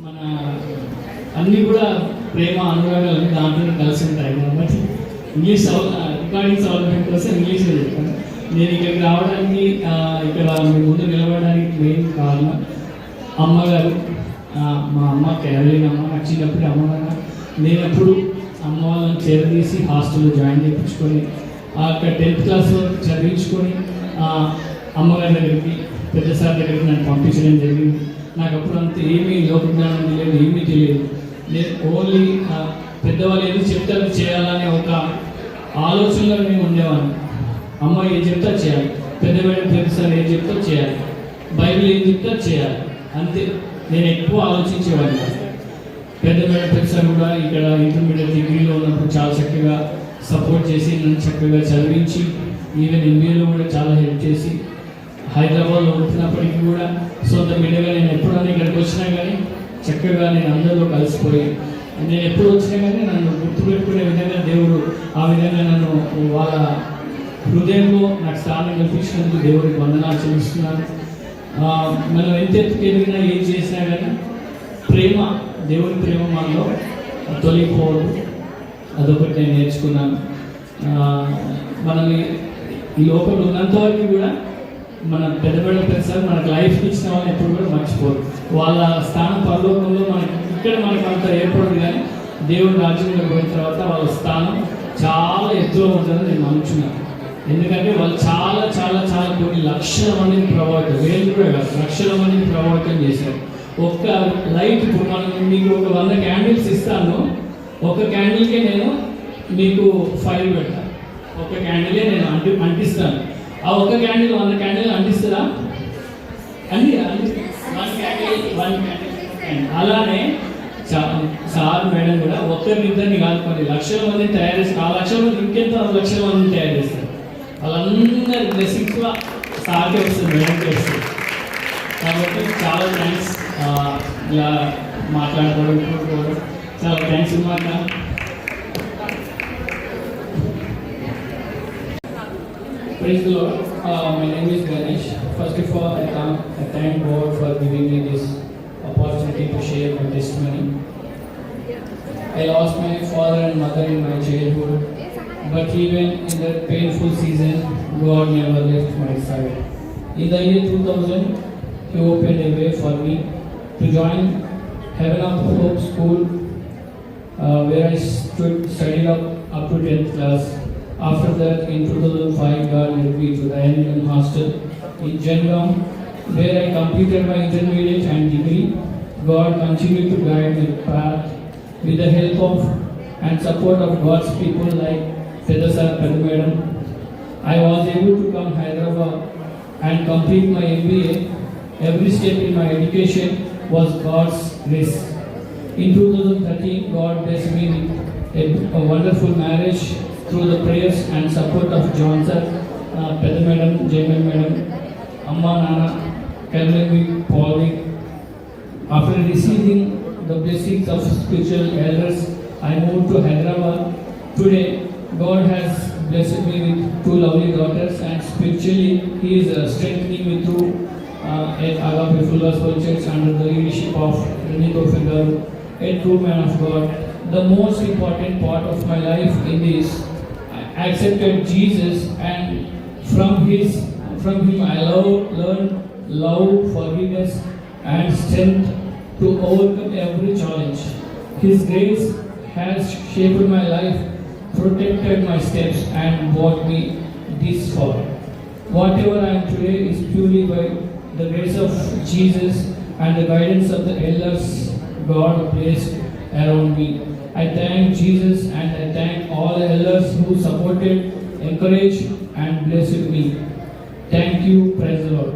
మన అన్నీ కూడా ప్రేమ అనురాగాలు దాంట్లో కలిసి ఉంటాయి కాబట్టి ఇంగ్లీష్ రికార్డింగ్ సౌలభ్యం కోసం ఇంగ్లీష్లో చెప్తాను. నేను ఇక్కడికి రావడానికి ఇక్కడ మీ ముందు నిలబడడానికి మెయిన్ కారణం అమ్మగారు. మా అమ్మ కేరళీన అమ్మ. నాకు చిన్నప్పుడు అమ్మగారు నేనప్పుడు అమ్మ వాళ్ళని చేరదీసి హాస్టల్లో జాయిన్ చేయించుకొని అక్కడ 10th క్లాస్ వరకు చదివించుకొని అమ్మగారి దగ్గరికి పెద్ద సార్ దగ్గరికి నన్ను పంపించడం జరిగింది. నాకు అప్పుడు అంత ఏమీ లోకజ్ఞానం తెలియదు, ఏమీ తెలియదు. నేను ఓన్లీ పెద్దవాళ్ళు ఏది చెప్తే అది చేయాలనే ఒక ఆలోచనలో నేను ఉండేవాడిని. అమ్మ ఏం చెప్తా చేయాలి, పెద్ద మేడం పెద్ద సార్ ఏం చెప్తా చేయాలి, బైబిల్ ఏం చెప్తా చేయాలి, అంతే. నేను ఎక్కువ ఆలోచించేవాడిని. పెద్ద మేడం పెద్ద సార్ కూడా ఇక్కడ ఇంటర్మీడియట్ డిగ్రీలో ఉన్నప్పుడు చాలా చక్కగా సపోర్ట్ చేసి నన్ను చక్కగా చదివించి ఈవెన్ ఎంబీఏలో కూడా చాలా హెల్ప్ చేసి హైదరాబాద్లో ఉంటున్నప్పటికీ కూడా సొంత బిడ్డగా నేను ఎప్పుడైనా ఇక్కడికి వచ్చినా కానీ చక్కగా నేను అందరిలో కలిసిపోయి నేను ఎప్పుడు వచ్చినా కానీ నన్ను గుర్తుపెట్టుకునే విధంగా దేవుడు ఆ విధంగా నన్ను వాళ్ళ హృదయంలో నాకు స్థానం కల్పించినందుకు దేవుడికి వందనాలు చెల్లిస్తున్నాను. మనం ఎంత ఎదిగినా ఏం చేసినా కానీ ప్రేమ, దేవుడి ప్రేమ మనలో తొలిపోదు. అదొకటి నేను నేర్చుకున్నాను. మనం ఈ లోకంలో ఉన్నంత వరకు కూడా మన పెద్ద సార్ మనకు లైఫ్ ఇచ్చిన వాళ్ళని ఎప్పుడు కూడా మర్చిపోరు. వాళ్ళ స్థానం పరలోకంలో మనకి ఇక్కడ మనకు అంత ఏర్పడదు, కానీ దేవుడి రాజ్యంలో పోయిన తర్వాత వాళ్ళ స్థానం చాలా ఎత్తులో ఉంటుందని నేను నమ్ముచున్నాను. ఎందుకంటే వాళ్ళు చాలా చాలా చాలా కొన్ని లక్షల మందిని ప్రభావితం, వేలు కూడా కాదు, లక్షల మందిని ప్రభావితం చేశారు. ఒక్క లైట్, ఇప్పుడు మనం మీకు ఒక 100 క్యాండిల్స్ ఇస్తాను, ఒక క్యాండిల్కే నేను మీకు 5 పెడతాను. ఒక క్యాండిలే నేను అంటిస్తాను. ఆ ఒక్క క్యాండిల్ 100 క్యాండిల్ అంటిస్తుందా? అన్ని 1 క్యాండిల్. అలానే సార్ మేడం కూడా ఒక్కరిద్దరిని కాదు, కొన్ని లక్షల మందిని తయారు చేస్తారు. ఆ లక్షల మంది ఇంకెంత లక్షల మందిని తయారు చేస్తారు. వాళ్ళందరి బ్లెస్సింగ్స్ సార్కే వస్తుంది, మేడంకే వస్తుంది. కాబట్టి చాలా థ్యాంక్స్. ఇలా మాట్లాడుకోవడం చాలా థ్యాంక్స్ మాట. Praise the Lord. My name is Ganesh. First of all, I thank God for giving me this opportunity to share my testimony. I lost my father and mother in my childhood, but even in that painful season, God never left my side. In the year 2000, He opened a way for me to join Heaven of Hope School, where I studied up to 10th class. After that, in 2005, God led me to the NM hostel in Jangam, where I completed my intermediate and degree. God continued to guide my path with the help of and support of God's people like Pedda Sir, Pedda Madam. I was able to come Hyderabad and complete my MBA. Every step in my education was God's grace. In 2013, God blessed me with a wonderful marriage through the prayers and support of John Sir, Pedda Madam, Jayman Madam, Amma Nana, Kelvin, Pauli. After receiving the blessings of spiritual elders, I moved to Hyderabad. Today, God has blessed me with 2 lovely daughters, and spiritually He is strengthening me through at Agape Full Gospel Church under the leadership of Renito Figar, a true man of God. The most important part of my life in this, I accepted Jesus, and from Him I learned love, forgiveness, and strength to overcome every challenge. His grace has shaped my life, protected my steps, and brought me this far. Whatever I am today is purely by the grace of Jesus and the guidance of the elders God placed around me. I thank Jesus, and I thank all the elders who supported, encouraged, and blessed me. Thank you. Praise the Lord.